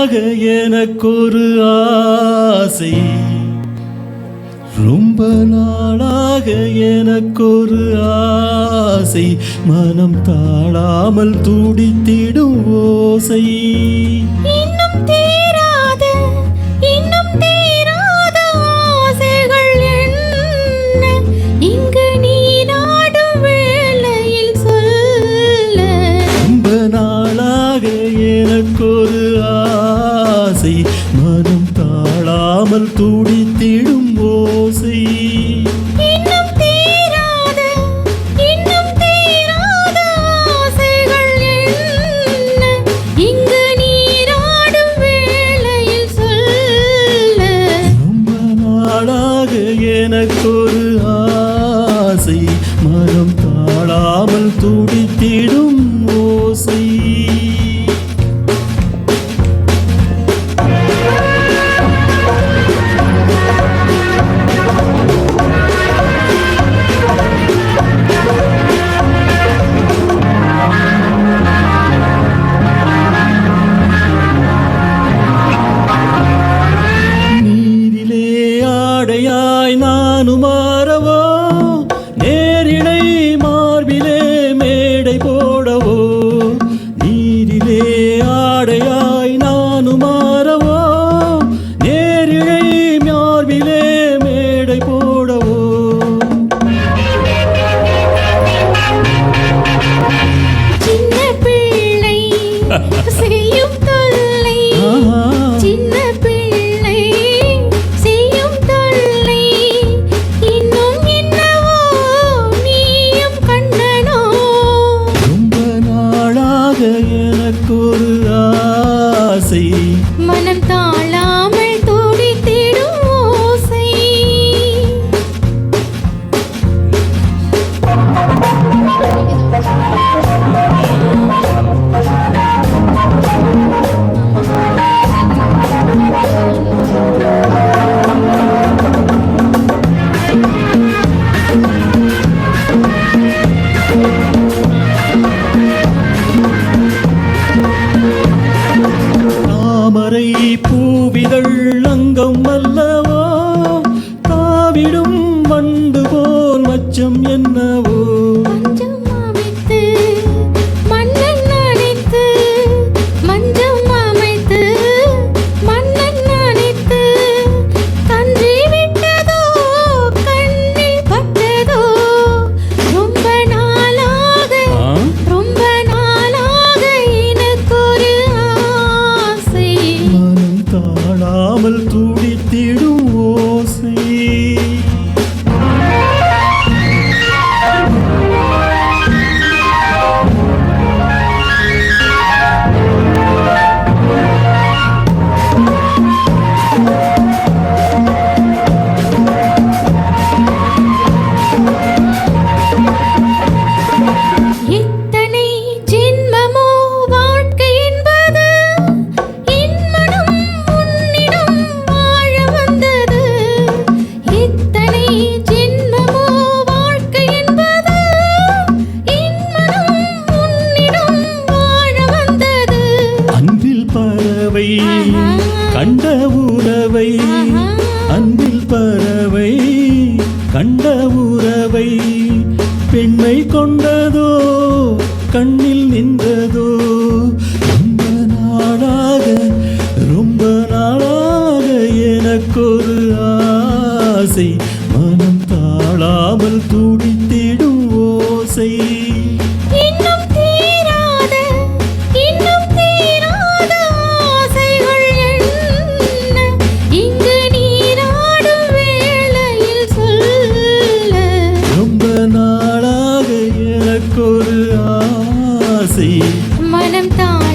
நாளாக எனக்கொரு ஆசை, ரொம்ப நாளாக எனக்கொரு ஆசை, மனம் தாழாமல் துடித்திடும் ஓசை. இன்னும் தீராத ஆசைகள் என்ன இங்கு நீ நாடும் வேளையில் சொல்ல. ரொம்ப நாளாக எனக்கொரு ஆசை, மனம் தாழாமல் துடித்திடும் ஓசை. இன்னும் தீராத ஆசைகள் என்ன இங்கு நீராடும் வேளையில் சொல்ல. ரொம்ப நாளாக எனக்கொரு ஆசை, மனம் தாழாமல் துடித்திடும் ஓசை. நீரிலே ஆடையாய் நானும் மாறவோ, நேரிடை மார்பிலே மேடை போடவோ. நீரிலே ஆடையாய் நானும் மாறவோ, நேரிடை மார்பிலே மேடை போடவோ. சின்ன பிள்ளை செய்யும் தொல்லை, சின்ன பிள்ளை செய்யும் தொல்லை, இன்னும் என்னவோ நீயும் கண்ணனோ. ரொம்ப நாளாக எனக்கொரு ஆசை, மனம் தாழாமல் துடித்திடும் ஓசை. தாமரை பூவிதழ் அங்கம் அல்லவோ, தாவிடும் வண்டு போல் மச்சம் என்னவோ. மஞ்சம் அமைத்து மன்னன் அணைத்து, மஞ்சம் அமைத்து மன்னன் அணைத்து, கன்றி விட்டதோ கண்ணில் பட்டதோ. ரொம்ப நாளாக எனக்கொரு ஆசை, மனம் தாழாமல் துடித்திடும் ஓசை. எத்தனை ஜென்மமோ வாழ்க்கை என்பது, என் மனம் உன்னிடம் வாழ வந்தது. எத்தனை ஜென்மமோ வாழ்க்கை என்பது, என் மனம் உன்னிடம் வாழ வந்தது. அன்பில் பறவை கண்ட உறவை, அன்பில் பறவை கண்ட உறவை, பெண்மை கொண்டதோ கண்ணில் நின்றதோ. ரொம்ப நாளாக எனக்கொரு ஆசை, மனம் தாழாமல் துடித்திடும் ஓசை. இன்னும் தீராத ஆசைகள் என்ன இங்கு நீராடும் வேளையில் சொல்ல. ரொம்ப நாளாக எனக்கொரு ஆசை, மனம் தான்